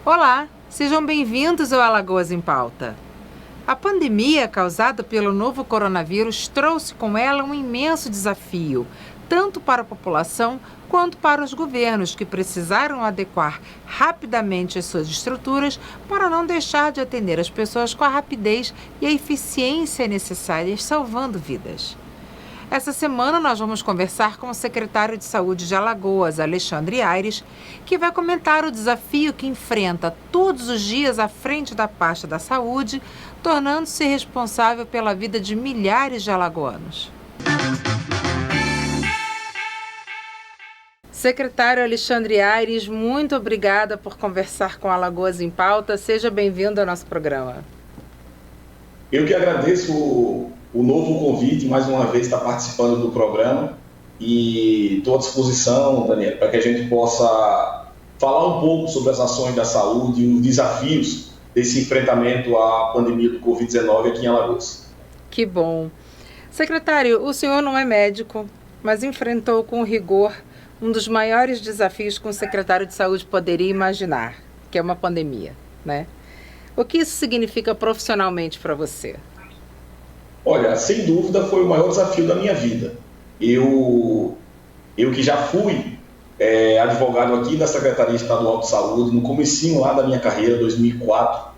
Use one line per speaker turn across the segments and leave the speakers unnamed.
Olá, sejam bem-vindos ao Alagoas em Pauta. A pandemia causada pelo novo coronavírus trouxe com ela um imenso desafio, tanto para a população quanto para os governos, que precisaram adequar rapidamente as suas estruturas para não deixar de atender as pessoas com a rapidez e a eficiência necessárias, salvando vidas. Essa semana nós vamos conversar com o secretário de Saúde de Alagoas, Alexandre Aires, que vai comentar o desafio que enfrenta todos os dias à frente da pasta da saúde, tornando-se responsável pela vida de milhares de alagoanos. Secretário Alexandre Aires, muito obrigada por conversar com Alagoas em Pauta. Seja bem-vindo ao nosso programa.
Eu que agradeço o novo convite, mais uma vez, estar participando do programa, e estou à disposição, Daniel, para que a gente possa falar um pouco sobre as ações da saúde e os desafios desse enfrentamento à pandemia do Covid-19 aqui em Alagoas.
Que bom. Secretário, o senhor não é médico, mas enfrentou com rigor um dos maiores desafios que um secretário de saúde poderia imaginar, que é uma pandemia, né? O que isso significa profissionalmente para você?
Olha, sem dúvida foi o maior desafio da minha vida. Eu que já fui advogado aqui da Secretaria Estadual de Saúde, no comecinho lá da minha carreira, 2004,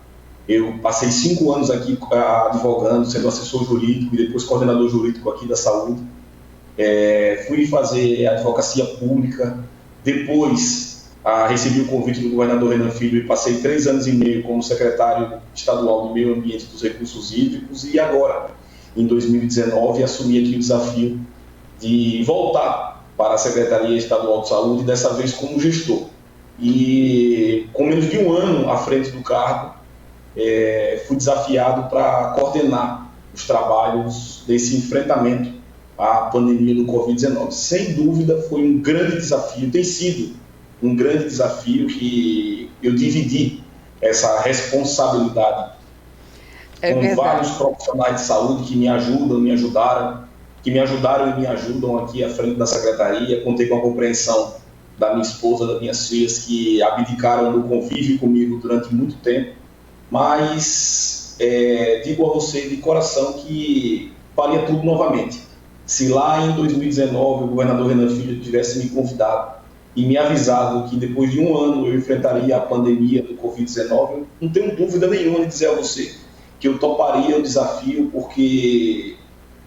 eu passei 5 anos aqui advogando, sendo assessor jurídico e depois coordenador jurídico aqui da saúde. Fui fazer advocacia pública, depois recebi o convite do governador Renan Filho e passei 3 anos e meio como secretário estadual do Meio Ambiente e dos Recursos Hídricos, e agora, em 2019, assumi aqui o desafio de voltar para a Secretaria Estadual de Saúde, dessa vez como gestor. E com menos de 1 ano à frente do cargo, fui desafiado para coordenar os trabalhos desse enfrentamento à pandemia do Covid-19. Sem dúvida, foi um grande desafio, tem sido um grande desafio que eu dividi essa responsabilidade com vários profissionais de saúde que me ajudaram e me ajudam aqui à frente da Secretaria. Contei com a compreensão da minha esposa, das minhas filhas, que abdicaram do convívio comigo durante muito tempo, mas digo a você de coração que faria tudo novamente. Se lá em 2019 o governador Renan Filho tivesse me convidado e me avisado que depois de 1 ano eu enfrentaria a pandemia do Covid-19, eu não tenho dúvida nenhuma de dizer a você que eu toparia o desafio, porque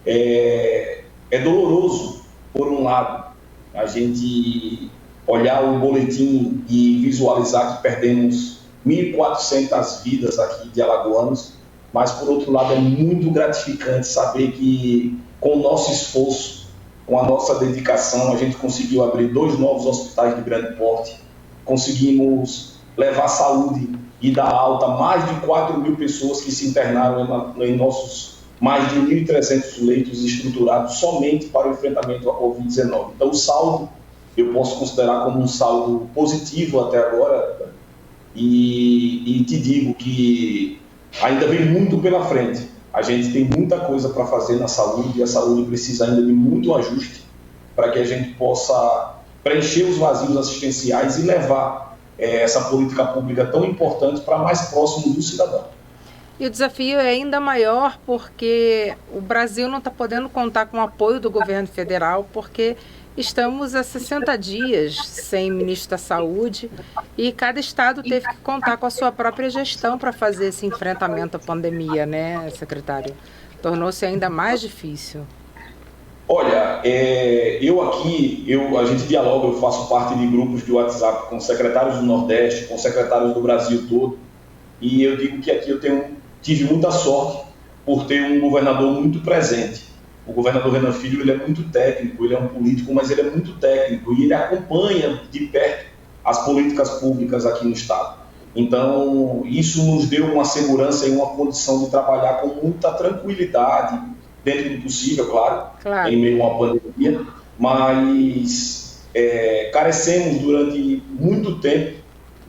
é doloroso, por um lado, a gente olhar o boletim e visualizar que perdemos 1.400 vidas aqui de alagoanos, mas, por outro lado, é muito gratificante saber que, com o nosso esforço, com a nossa dedicação, a gente conseguiu abrir 2 novos hospitais de grande porte, conseguimos levar saúde e dar alta a mais de 4.000 pessoas que se internaram em nossos mais de 1.300 leitos estruturados somente para o enfrentamento à Covid-19. Então, o saldo eu posso considerar como um saldo positivo até agora, e te digo que ainda vem muito pela frente. A gente tem muita coisa para fazer na saúde, e a saúde precisa ainda de muito ajuste para que a gente possa preencher os vazios assistenciais e levar essa política pública tão importante para mais próximo do cidadão.
E o desafio é ainda maior porque o Brasil não está podendo contar com o apoio do governo federal, porque estamos há 60 dias sem ministro da Saúde e cada estado teve que contar com a sua própria gestão para fazer esse enfrentamento à pandemia, né, secretário? Tornou-se ainda mais difícil.
Olha, a gente dialoga, eu faço parte de grupos de WhatsApp com secretários do Nordeste, com secretários do Brasil todo, e eu digo que aqui eu tive muita sorte por ter um governador muito presente. O governador Renan Filho, ele é muito técnico, ele é um político, mas ele é muito técnico e ele acompanha de perto as políticas públicas aqui no estado. Então, isso nos deu uma segurança e uma condição de trabalhar com muita tranquilidade, dentro do possível, claro. Em meio a uma pandemia, mas carecemos durante muito tempo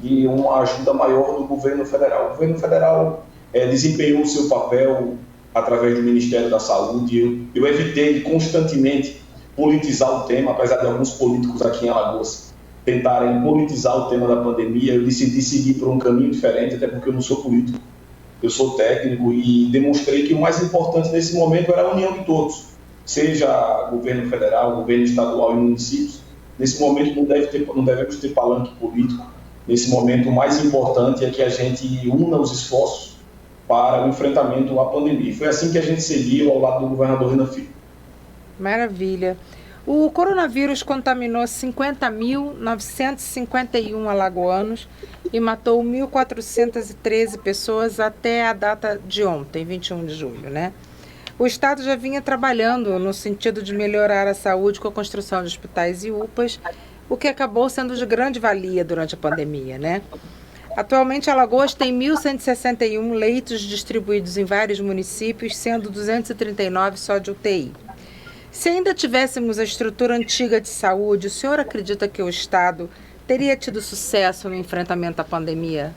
de uma ajuda maior do governo federal. O governo federal desempenhou o seu papel através do Ministério da Saúde. Eu evitei constantemente politizar o tema, apesar de alguns políticos aqui em Alagoas tentarem politizar o tema da pandemia, eu decidi seguir por um caminho diferente, até porque eu não sou político, eu sou técnico e demonstrei que o mais importante nesse momento era a união de todos, seja governo federal, governo estadual e municípios. Nesse momento não devemos ter palanque político. Nesse momento o mais importante é que a gente una os esforços para o enfrentamento à pandemia. E foi assim que a gente seguiu ao lado do governador Renan Filho.
Maravilha. O coronavírus contaminou 50.951 alagoanos e matou 1.413 pessoas até a data de ontem, 21 de julho, né? O Estado já vinha trabalhando no sentido de melhorar a saúde com a construção de hospitais e UPAs, o que acabou sendo de grande valia durante a pandemia, né? Atualmente, Alagoas tem 1.161 leitos distribuídos em vários municípios, sendo 239 só de UTI. Se ainda tivéssemos a estrutura antiga de saúde, o senhor acredita que o Estado teria tido sucesso no enfrentamento à pandemia?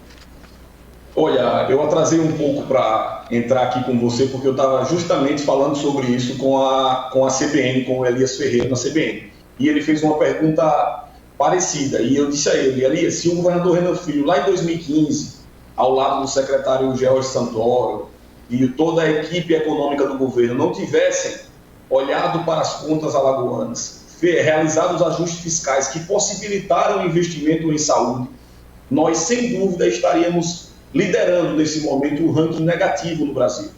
Olha, eu atrasei um pouco para entrar aqui com você, porque eu estava justamente falando sobre isso com a CBN, com o Elias Ferreira na CBN. E ele fez uma pergunta parecida, e eu disse a ele: Elias, se o governador Renan Filho, lá em 2015, ao lado do secretário George Santoro e toda a equipe econômica do governo, não tivessem olhado para as contas alagoanas, realizado os ajustes fiscais que possibilitaram o investimento em saúde, nós, sem dúvida, estaríamos liderando nesse momento o ranking negativo no Brasil.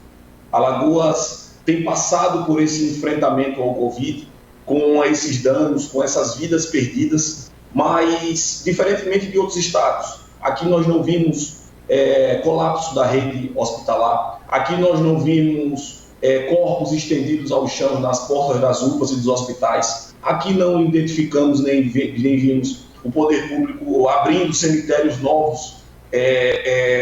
Alagoas tem passado por esse enfrentamento ao Covid, com esses danos, com essas vidas perdidas, mas, diferentemente de outros estados, aqui nós não vimos colapso da rede hospitalar, aqui nós não vimos corpos estendidos ao chão nas portas das UPAs e dos hospitais, aqui não identificamos nem vimos o poder público abrindo cemitérios novos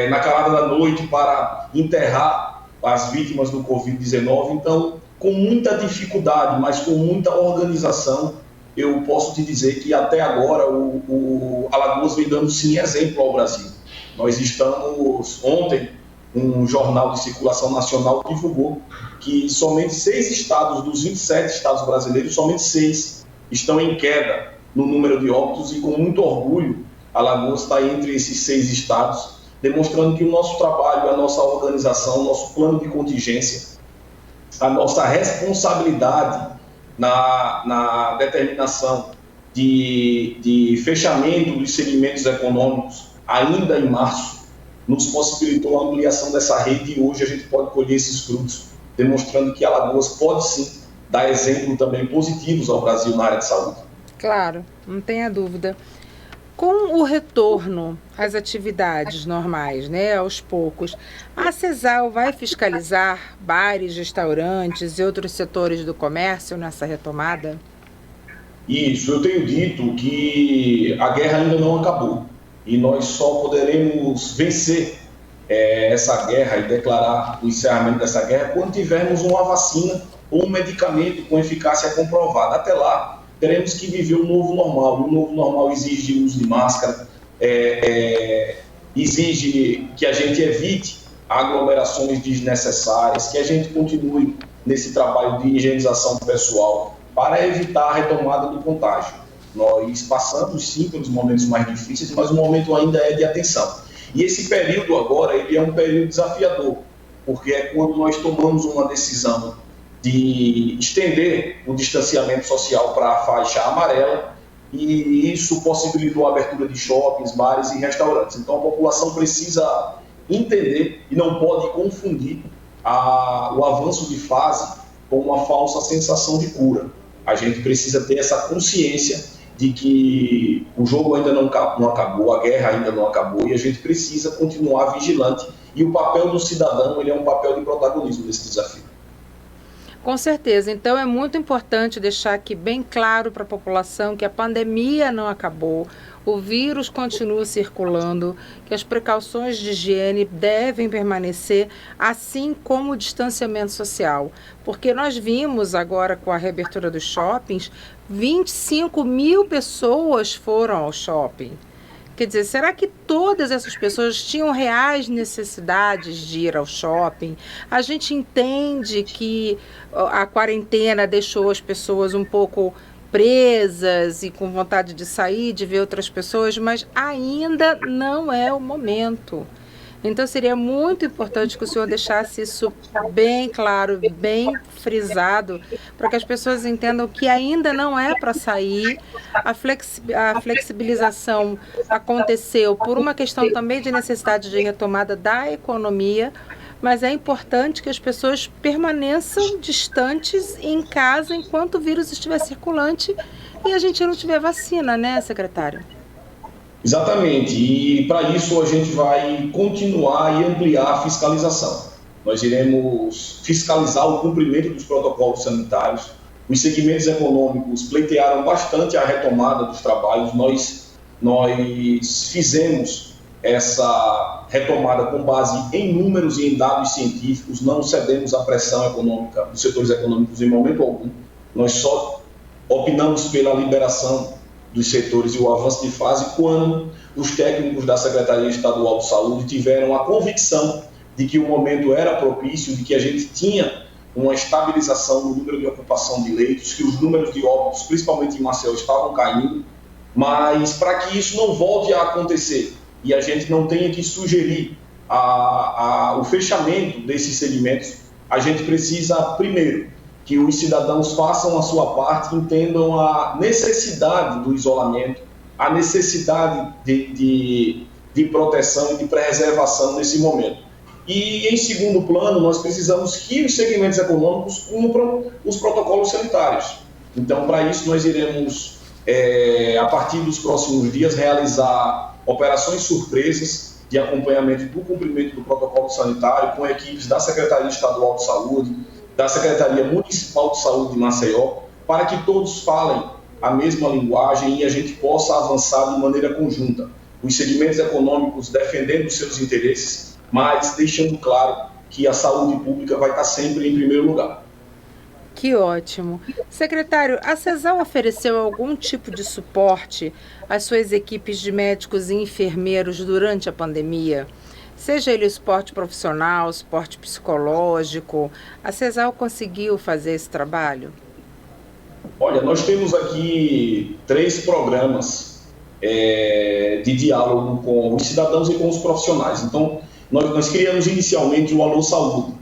na calada da noite para enterrar as vítimas do Covid-19. Então, com muita dificuldade, mas com muita organização, eu posso te dizer que até agora o Alagoas vem dando sim exemplo ao Brasil. Nós estamos, ontem, um jornal de circulação nacional divulgou que somente 6 estados dos 27 estados brasileiros, somente 6 estão em queda no número de óbitos, e com muito orgulho, Alagoas está entre esses 6 estados, demonstrando que o nosso trabalho, a nossa organização, o nosso plano de contingência, a nossa responsabilidade na determinação de fechamento dos segmentos econômicos ainda em março, nos possibilitou a ampliação dessa rede, e hoje a gente pode colher esses frutos, demonstrando que Alagoas pode sim dar exemplo também positivos ao Brasil na área de saúde.
Claro, não tenha dúvida. Com o retorno às atividades normais, né, aos poucos, a CESAL vai fiscalizar bares, restaurantes e outros setores do comércio nessa retomada?
Isso, eu tenho dito que a guerra ainda não acabou e nós só poderemos vencer essa guerra e declarar o encerramento dessa guerra quando tivermos uma vacina ou um medicamento com eficácia comprovada. Até lá, teremos que viver um novo normal. O novo normal exige o uso de máscara, exige que a gente evite aglomerações desnecessárias, que a gente continue nesse trabalho de higienização pessoal para evitar a retomada do contágio. Nós passamos sim pelos momentos mais difíceis, mas o momento ainda é de atenção. E esse período agora, ele é um período desafiador, porque é quando nós tomamos uma decisão de estender o distanciamento social para a faixa amarela, e isso possibilitou a abertura de shoppings, bares e restaurantes. Então a população precisa entender e não pode confundir o avanço de fase com uma falsa sensação de cura. A gente precisa ter essa consciência de que o jogo ainda não acabou, a guerra ainda não acabou, e a gente precisa continuar vigilante, e o papel do cidadão, ele é um papel de protagonismo nesse desafio.
Com certeza. Então é muito importante deixar aqui bem claro para a população que a pandemia não acabou, o vírus continua circulando, que as precauções de higiene devem permanecer, assim como o distanciamento social. Porque nós vimos agora, com a reabertura dos shoppings, 25 mil pessoas foram ao shopping. Quer dizer, será que todas essas pessoas tinham reais necessidades de ir ao shopping? A gente entende que a quarentena deixou as pessoas um pouco presas e com vontade de sair, de ver outras pessoas, mas ainda não é o momento. Então seria muito importante que o senhor deixasse isso bem claro, bem frisado, para que as pessoas entendam que ainda não é para sair. A flexibilização aconteceu por uma questão também de necessidade de retomada da economia, mas é importante que as pessoas permaneçam distantes em casa enquanto o vírus estiver circulante e a gente não tiver vacina, né, secretário?
Exatamente, e para isso a gente vai continuar e ampliar a fiscalização. Nós iremos fiscalizar o cumprimento dos protocolos sanitários. Os segmentos econômicos pleitearam bastante a retomada dos trabalhos. Nós fizemos essa retomada com base em números e em dados científicos, não cedemos à pressão econômica dos setores econômicos em momento algum. Nós só opinamos pela liberação dos setores e o avanço de fase quando os técnicos da Secretaria Estadual de Saúde tiveram a convicção de que o momento era propício, de que a gente tinha uma estabilização no número de ocupação de leitos, que os números de óbitos, principalmente em Maceió, estavam caindo, mas para que isso não volte a acontecer e a gente não tenha que sugerir o fechamento desses segmentos, a gente precisa, primeiro, que os cidadãos façam a sua parte, entendam a necessidade do isolamento, a necessidade de proteção e de preservação nesse momento. E, em segundo plano, nós precisamos que os segmentos econômicos cumpram os protocolos sanitários. Então, para isso, nós iremos, a partir dos próximos dias, realizar operações surpresas de acompanhamento do cumprimento do protocolo sanitário com equipes da Secretaria Estadual de Saúde, da Secretaria Municipal de Saúde de Maceió, para que todos falem a mesma linguagem e a gente possa avançar de maneira conjunta. Os segmentos econômicos defendendo os seus interesses, mas deixando claro que a saúde pública vai estar sempre em primeiro lugar.
Que ótimo. Secretário, a CESAL ofereceu algum tipo de suporte às suas equipes de médicos e enfermeiros durante a pandemia? Seja ele o suporte profissional, suporte psicológico, a CESAL conseguiu fazer esse trabalho?
Olha, nós temos aqui 3 programas de diálogo com os cidadãos e com os profissionais. Então, nós criamos inicialmente o Alô Saúde.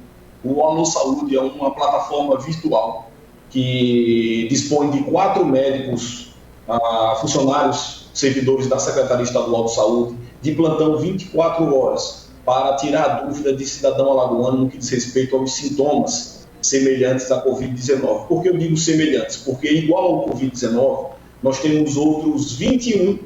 O Alô Saúde é uma plataforma virtual que dispõe de 4 médicos, funcionários, servidores da Secretaria Estadual de Saúde, de plantão 24 horas, para tirar a dúvida de cidadão alagoano no que diz respeito aos sintomas semelhantes à Covid-19. Por que eu digo semelhantes? Porque, igual ao Covid-19, nós temos outras 20,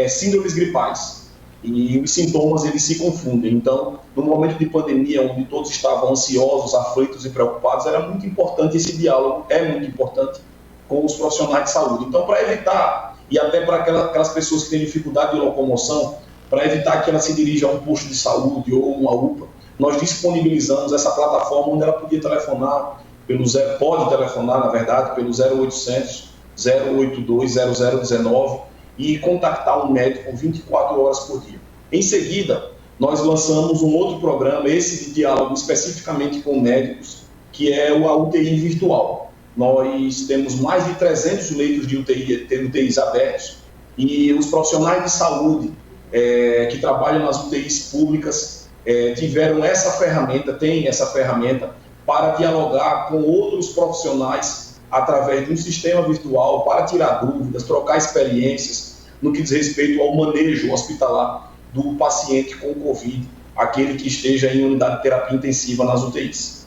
síndromes gripais. E os sintomas, eles se confundem. Então, no momento de pandemia, onde todos estavam ansiosos, aflitos e preocupados, era muito importante esse diálogo, é muito importante, com os profissionais de saúde. Então, para evitar, e até para aquelas pessoas que têm dificuldade de locomoção, para evitar que ela se dirija a um posto de saúde ou uma UPA, nós disponibilizamos essa plataforma onde ela pode telefonar, pelo 0800 082 0019 e contactar um médico 24 horas por dia. Em seguida, nós lançamos um outro programa, esse de diálogo especificamente com médicos, que é a UTI virtual. Nós temos mais de 300 leitos de UTIs abertos e os profissionais de saúde que trabalham nas UTIs públicas têm essa ferramenta para dialogar com outros profissionais através de um sistema virtual para tirar dúvidas, trocar experiências no que diz respeito ao manejo hospitalar do paciente com Covid, aquele que esteja em unidade de terapia intensiva nas UTIs.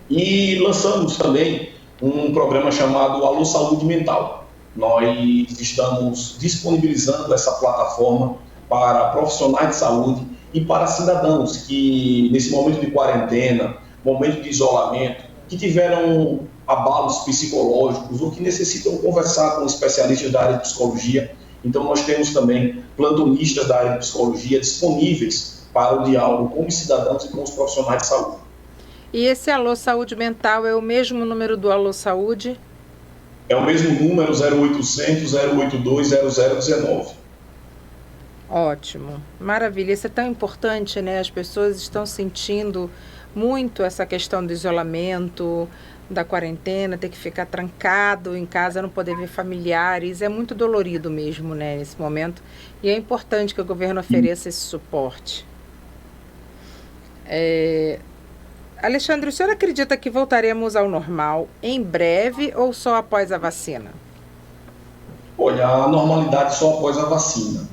E lançamos também um programa chamado Alô Saúde Mental. Nós estamos disponibilizando essa plataforma para profissionais de saúde e para cidadãos que, nesse momento de quarentena, momento de isolamento, que tiveram abalos psicológicos ou que necessitam conversar com especialistas da área de psicologia. Então, nós temos também plantonistas da área de psicologia disponíveis para o diálogo com os cidadãos e com os profissionais de saúde.
E esse Alô Saúde Mental é o mesmo número do Alô Saúde?
É o mesmo número, 0800 082 0019.
Ótimo, maravilha. Isso é tão importante, né? As pessoas estão sentindo muito essa questão do isolamento, da quarentena, ter que ficar trancado em casa, não poder ver familiares, é muito dolorido mesmo, né, nesse momento, e é importante que o governo ofereça esse suporte. Alexandre, o senhor acredita que voltaremos ao normal em breve ou só após a vacina?
Olha, a normalidade só após a vacina.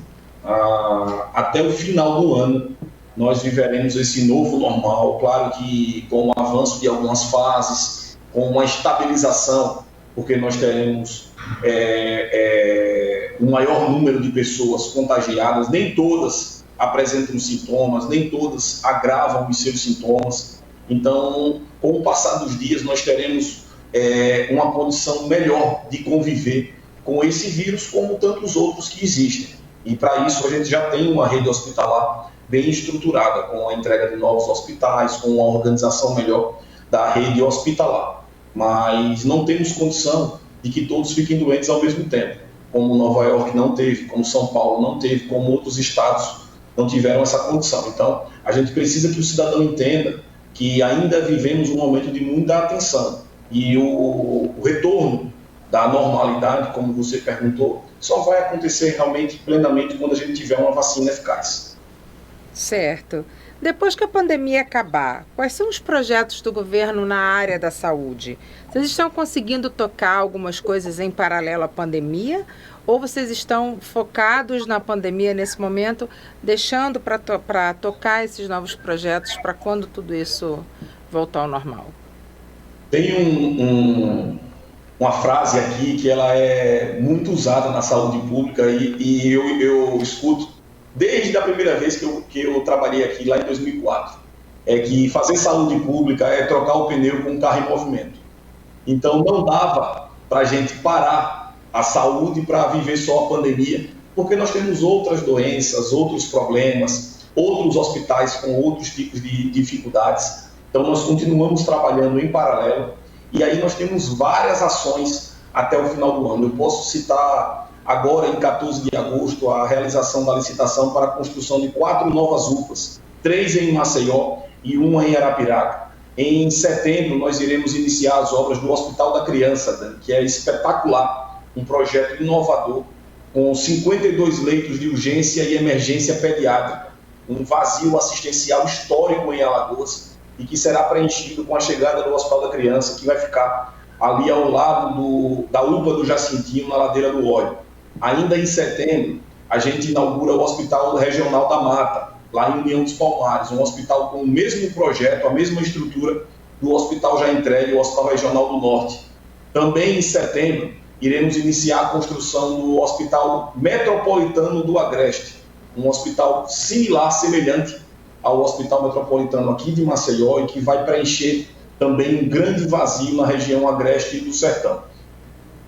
Até o final do ano, nós viveremos esse novo normal, claro que com o avanço de algumas fases, com uma estabilização, porque nós teremos um maior número de pessoas contagiadas, nem todas apresentam sintomas, nem todas agravam os seus sintomas. Então, com o passar dos dias, nós teremos uma condição melhor de conviver com esse vírus, como tantos outros que existem. E para isso a gente já tem uma rede hospitalar bem estruturada, com a entrega de novos hospitais, com uma organização melhor da rede hospitalar. Mas não temos condição de que todos fiquem doentes ao mesmo tempo, como Nova York não teve, como São Paulo não teve, como outros estados não tiveram essa condição. Então, a gente precisa que o cidadão entenda que ainda vivemos um momento de muita atenção. E o retorno da normalidade, como você perguntou, só vai acontecer realmente plenamente quando a gente tiver uma vacina eficaz.
Certo. Depois que a pandemia acabar, quais são os projetos do governo na área da saúde? Vocês estão conseguindo tocar algumas coisas em paralelo à pandemia? Ou vocês estão focados na pandemia nesse momento, deixando para tocar esses novos projetos para quando tudo isso voltar ao normal?
Tem uma frase aqui que ela é muito usada na saúde pública e eu escuto desde a primeira vez que eu trabalhei aqui, lá em 2004. É que fazer saúde pública é trocar o pneu com um carro em movimento. Então não dava para a gente parar a saúde para viver só a pandemia, porque nós temos outras doenças, outros problemas, outros hospitais com outros tipos de dificuldades. Então nós continuamos trabalhando em paralelo e aí nós temos várias ações até o final do ano. Eu posso citar agora, em 14 de agosto, a realização da licitação para a construção de 4 novas UPAs, 3 em Maceió e 1 em Arapiraca. Em setembro, nós iremos iniciar as obras do Hospital da Criança, que é espetacular, um projeto inovador, com 52 leitos de urgência e emergência pediátrica, um vazio assistencial histórico em Alagoas, e que será preenchido com a chegada do Hospital da Criança, que vai ficar ali ao lado da UPA do Jacintinho, na Ladeira do Óleo. Ainda em setembro, a gente inaugura o Hospital Regional da Mata, lá em União dos Palmares, um hospital com o mesmo projeto, a mesma estrutura do hospital já entregue, o Hospital Regional do Norte. Também em setembro, iremos iniciar a construção do Hospital Metropolitano do Agreste, um hospital similar, semelhante ao Hospital Metropolitano aqui de Maceió e que vai preencher também um grande vazio na região Agreste e do Sertão.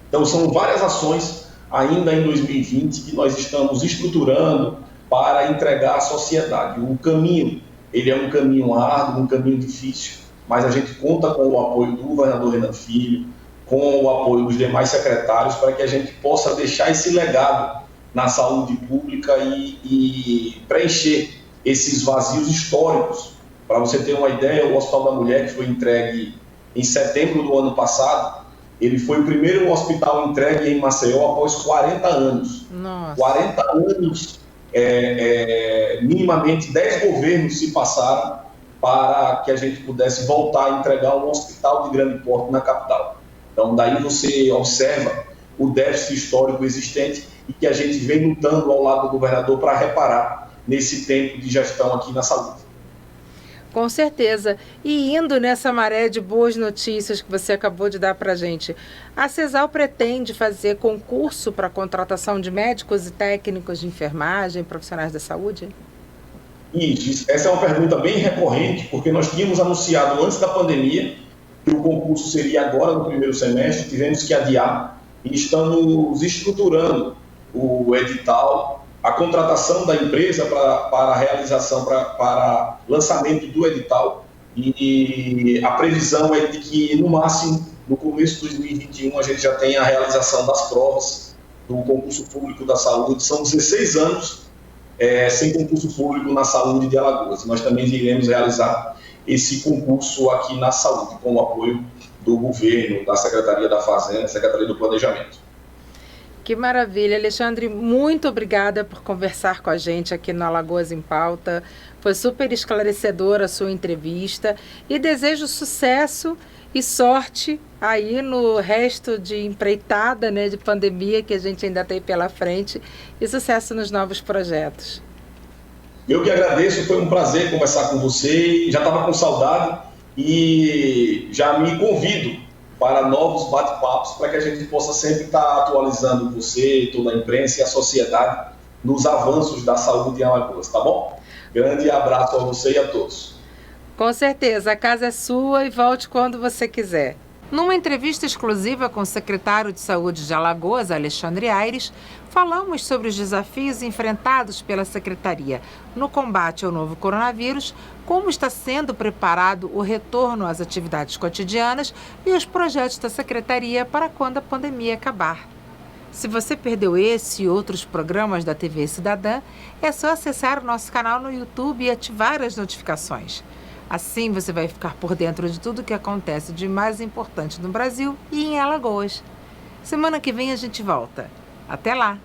Então, são várias ações ainda em 2020 que nós estamos estruturando para entregar à sociedade. O caminho, ele é um caminho árduo, um caminho difícil, mas a gente conta com o apoio do governador Renan Filho, com o apoio dos demais secretários, para que a gente possa deixar esse legado na saúde pública e preencher esses vazios históricos. Para você ter uma ideia, o Hospital da Mulher, que foi entregue em setembro do ano passado, ele foi o primeiro hospital entregue em Maceió após 40 anos.
Nossa.
40 anos, minimamente 10 governos se passaram para que a gente pudesse voltar a entregar um hospital de grande porte na capital. Então, daí você observa o déficit histórico existente e que a gente vem lutando ao lado do governador para reparar nesse tempo de gestão aqui na saúde.
Com certeza. E indo nessa maré de boas notícias que você acabou de dar para a gente, a CESAL pretende fazer concurso para a contratação de médicos e técnicos de enfermagem, profissionais da saúde?
Isso, essa é uma pergunta bem recorrente, porque nós tínhamos anunciado antes da pandemia que o concurso seria agora no primeiro semestre, tivemos que adiar e estamos estruturando o edital, a contratação da empresa para a realização, para lançamento do edital, e a previsão é de que, no máximo, no começo de 2021, a gente já tenha a realização das provas do concurso público da saúde. São 16 anos sem concurso público na saúde de Alagoas. Nós também iremos realizar esse concurso aqui na saúde, com o apoio do governo, da Secretaria da Fazenda, Secretaria do Planejamento.
Que maravilha, Alexandre, muito obrigada por conversar com a gente aqui no Alagoas em Pauta. Foi super esclarecedora a sua entrevista e desejo sucesso e sorte aí no resto de empreitada, né, de pandemia que a gente ainda tem pela frente, e sucesso nos novos projetos.
Eu que agradeço, foi um prazer conversar com você, já estava com saudade e já me convido para novos bate-papos, para que a gente possa sempre estar atualizando você, toda a imprensa e a sociedade nos avanços da saúde em Alagoas, tá bom? Grande abraço a você e a todos.
Com certeza, a casa é sua e volte quando você quiser. Numa entrevista exclusiva com o secretário de Saúde de Alagoas, Alexandre Aires, falamos sobre os desafios enfrentados pela Secretaria no combate ao novo coronavírus, como está sendo preparado o retorno às atividades cotidianas e os projetos da Secretaria para quando a pandemia acabar. Se você perdeu esse e outros programas da TV Cidadã, é só acessar o nosso canal no YouTube e ativar as notificações. Assim você vai ficar por dentro de tudo o que acontece de mais importante no Brasil e em Alagoas. Semana que vem a gente volta. Até lá!